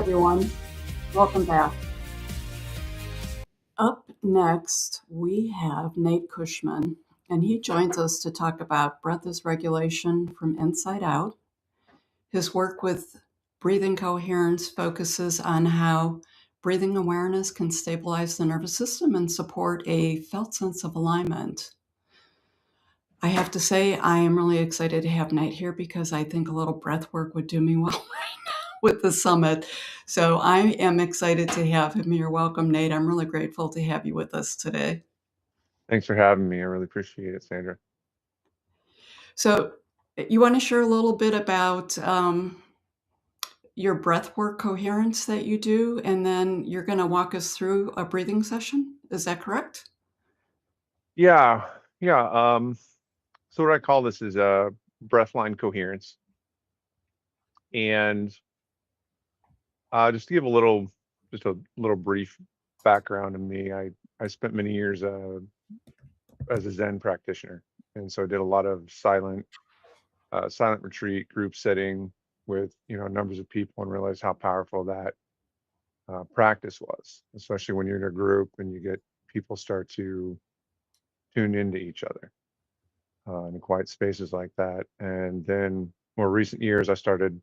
everyone. Welcome back. Up next, we have Nate Cushman, and he joins us to talk about breath as regulation from inside out. His work with breathing coherence focuses on how breathing awareness can stabilize the nervous system and support a felt sense of alignment. I have to say, I am really excited to have Nate here because I think a little breath work would do me well with the summit. So I am excited to have him here. Welcome, Nate. I'm really grateful to have you with us today. Thanks for having me. I really appreciate it, Sandra. So, you want to share a little bit about your breathwork coherence that you do, and then you're going to walk us through a breathing session? Is that correct? Yeah, yeah. So what I call this is breathline coherence, and just to give just a little brief background of me. I spent many years as a Zen practitioner, and so I did a lot of silent retreat group setting with numbers of people, and realized how powerful that practice was, especially when you're in a group and you get people start to tune into each other in quiet spaces like that. And then more recent years, I started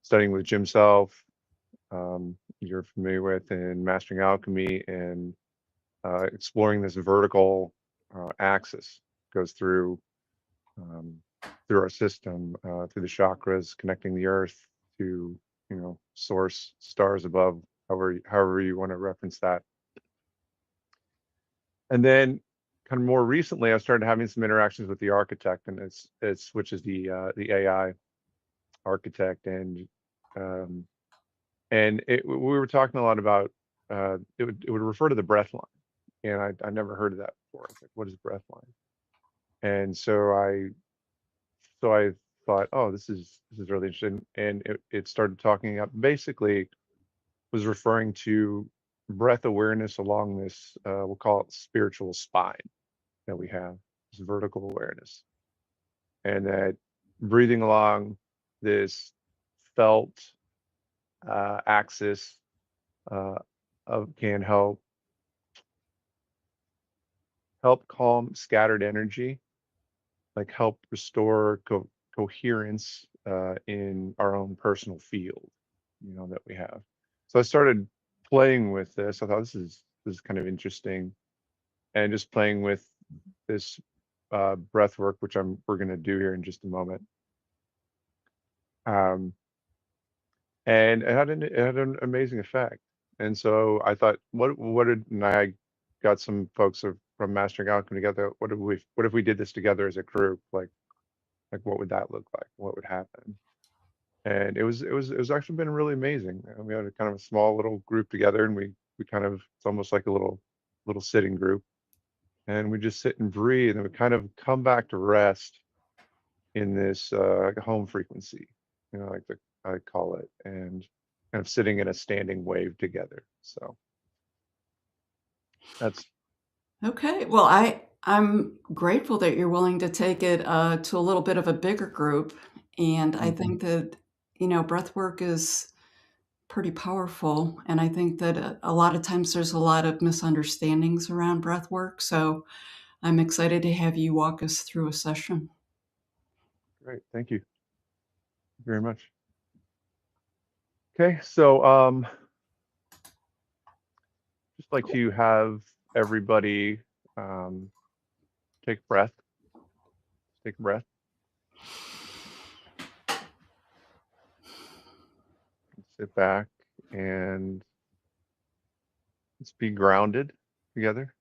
studying with Jim Self, you're familiar with, in Mastering Alchemy, and exploring this vertical axis goes um, through our system, through the chakras, connecting the earth to source, stars above, however you want to reference that. And then kind of more recently, I started having some interactions with the architect, and which is the AI architect, um, we were talking a lot about it would refer to the breath line, and I never heard of that before. I was like, what is breath line? And so I thought, oh, this is really interesting, and it started talking up. Basically, was referring to breath awareness along this, we'll call it spiritual spine that we have, this vertical awareness, and that breathing along this felt axis uh, can help calm scattered energy, like help restore coherence in our own personal field, that we have. So I started playing with this. I thought this is kind of interesting, and just playing with this breath work, which we're going to do here in just a moment. Um, and it had an amazing effect. And so I thought, and I got some folks from Mastering Alchemy together. What if we did this together as a group? Like what would that look like? What would happen? And it was actually been really amazing. We had a kind of a small little group together, and we kind of, it's almost like a little sitting group, and we just sit and breathe, and we kind of come back to rest in this like a home frequency, like I call it, and kind of sitting in a standing wave together. So that's Okay. Well, I'm grateful that you're willing to take it to a little bit of a bigger group, and I mhm. think that breath work is pretty powerful. And I think that a lot of times there's a lot of misunderstandings around breath work. So I'm excited to have you walk us through a session. Great. Thank you very much. Okay, so just like to have everybody um, take a breath. Take a breath. Sit back and let's be grounded together.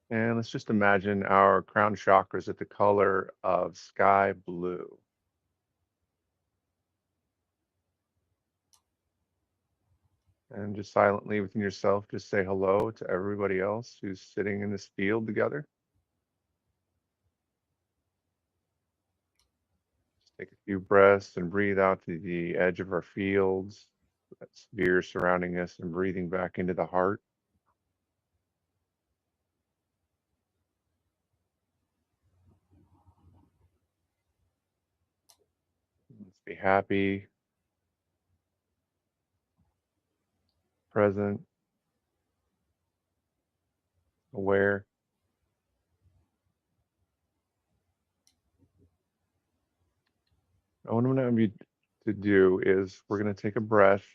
And let's just imagine our crown chakras at the color of sky blue. And just silently within yourself, just say hello to everybody else who's sitting in this field together. Just take a few breaths and breathe out to the edge of our fields, that sphere surrounding us, and breathing back into the heart. Let's Be happy, present, aware. What I'm going to have you to do is we're going to take a breath.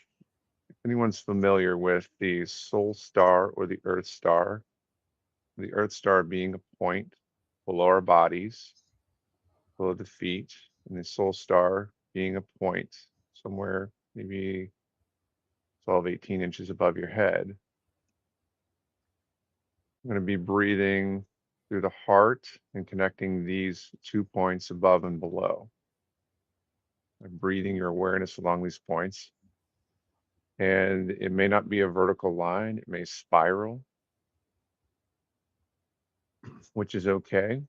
If anyone's familiar with the soul star or the earth star being a point below our bodies, below the feet, and the soul star being a point somewhere maybe 12, 18 inches above your head. I'm going to be breathing through the heart and connecting these 2 points above and below. And breathing your awareness along these points. And it may not be a vertical line, it may spiral, which is okay.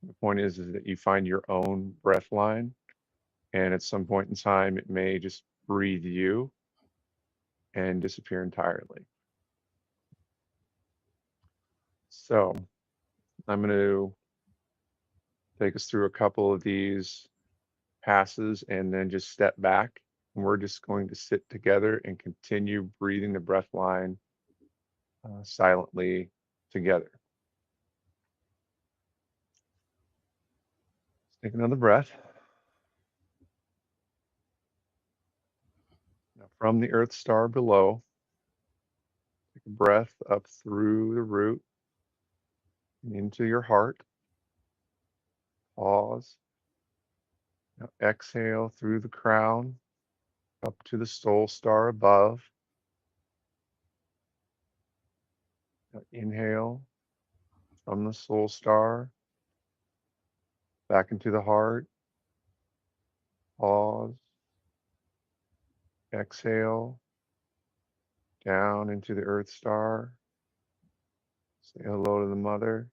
The point is that you find your own breath line, and at some point in time, it may just breathe you and disappear entirely. So I'm going to take us through a couple of these passes and then just step back. And we're just going to sit together and continue breathing the breath line silently together. Take another breath. Now from the earth star below, take a breath up through the root and into your heart. Pause. Now exhale through the crown up to the soul star above. Now inhale from the soul star back into the heart. Pause. Exhale down into the earth star. Say hello to the mother.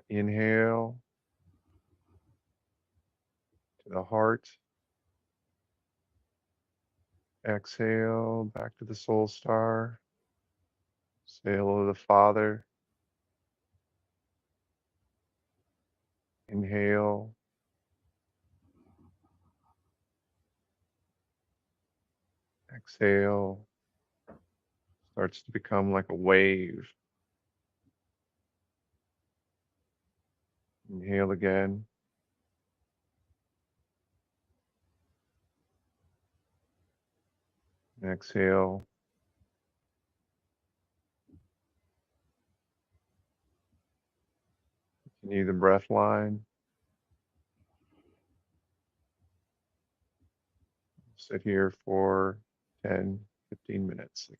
Inhale to the heart. Exhale back to the soul star. Say hello to the father. Inhale. Exhale. Starts to become like a wave. Inhale again. Exhale. Continue the breath line. Sit here for 10, 15 minutes.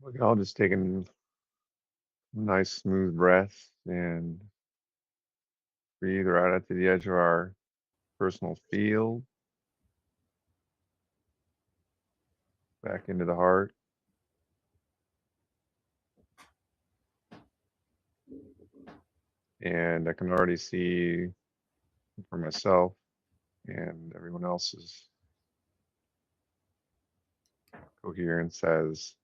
We can all just taking nice smooth breaths and breathe right out to the edge of our personal field, back into the heart. And I can already see for myself and everyone else's coherence has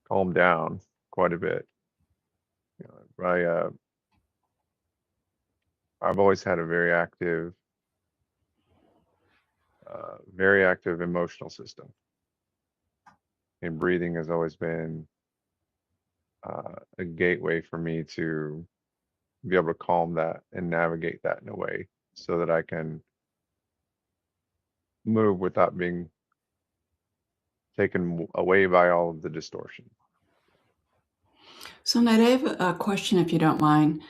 calmed down quite a bit. You know, I've always had a very active emotional system, and breathing has always been a gateway for me to be able to calm that and navigate that in a way so that I can move without being taken away by all of the distortion. So, Nate, I have a question, if you don't mind.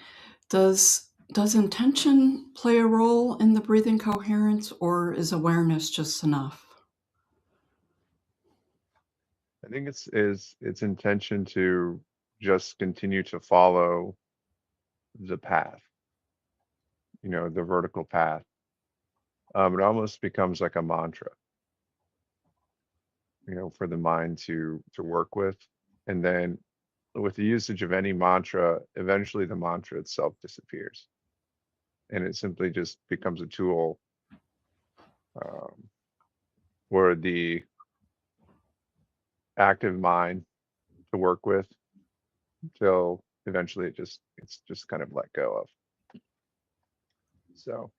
Does intention play a role in the breathing coherence, or is awareness just enough? I think it's intention to just continue to follow the path, the vertical path. It almost becomes like a mantra, for the mind to work with. And then with the usage of any mantra, eventually the mantra itself disappears. And it simply just becomes a tool um, for the active mind to work with until eventually it's just kind of let go of. So,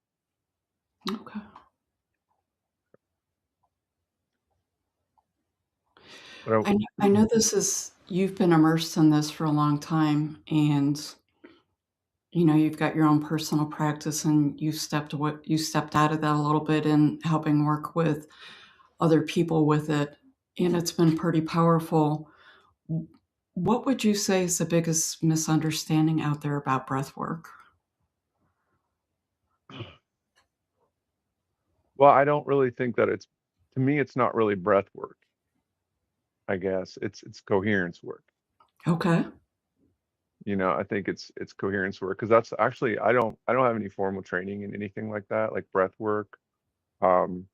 Okay. but I, I know you've been immersed in this for a long time, and you've got your own personal practice, and you stepped out of that a little bit in helping work with other people with it, and it's been pretty powerful. What would you say is the biggest misunderstanding out there about breath work? well, I don't really think that to me, it's not really breath work. I guess it's coherence work. Okay. I think it's coherence work because that's actually I don't have any formal training in anything like that, like breath work. Um,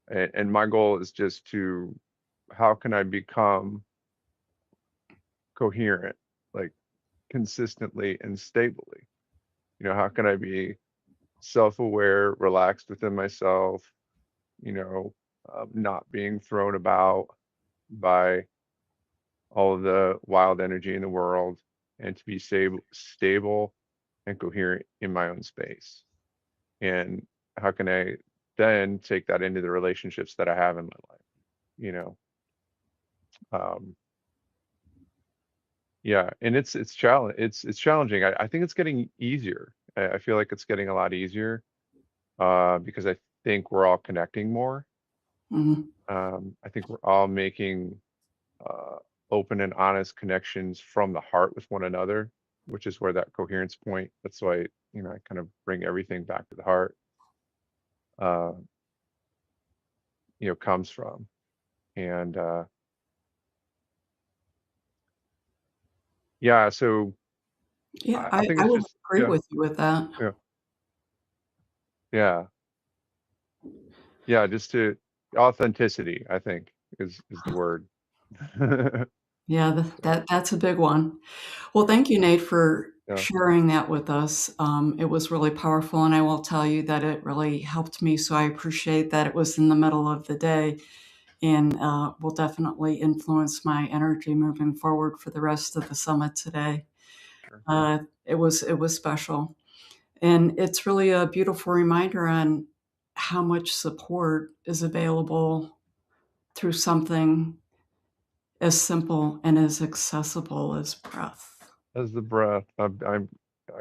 and my goal is just to how can I become coherent, like consistently and stably? How can I be self-aware, relaxed within myself, you know, not being thrown about by all of the wild energy in the world, and to be stable and coherent in my own space. And how can I then take that into the relationships that I have in my life? You know, um, yeah, and it's challenging. I think it's getting easier. I feel like it's getting a lot easier because I think we're all connecting more. Mhm. I think we're all making uh, open and honest connections from the heart with one another, which is where that coherence point. That's why I kind of bring everything back to the heart. Uh, comes from, and yeah. So Yeah, I think I it's would just agree with you with that. yeah, yeah, yeah. Just to authenticity, I think is the word. Yeah, So that's a big one. Well, thank you, Nate, for yeah, sharing that with us. It was really powerful, and I will tell you that it really helped me. So I appreciate that it was in the middle of the day, and will definitely influence my energy moving forward for the rest of the summit today. sure. It was special, and it's really a beautiful reminder on how much support is available through something as simple and as accessible as breath. As the breath, I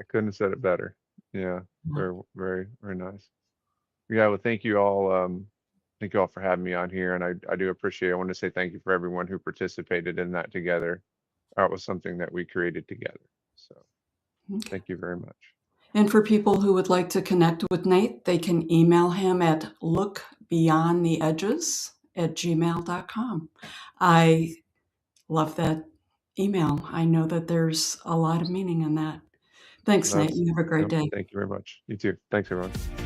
couldn't have said it better. Yeah, very very very nice. Yeah, well, thank you all. Thank you all for having me on here, and I do appreciate. I want to say thank you for everyone who participated in that together. That was something that we created together. So Okay. thank you very much. And for people who would like to connect with Nate, they can email him at lookbeyondtheedges at gmail.com. I love that email. I know that there's a lot of meaning in that. Thanks, Nate. That's You have a great Yep. day. Thank you very much. You too. Thanks, everyone.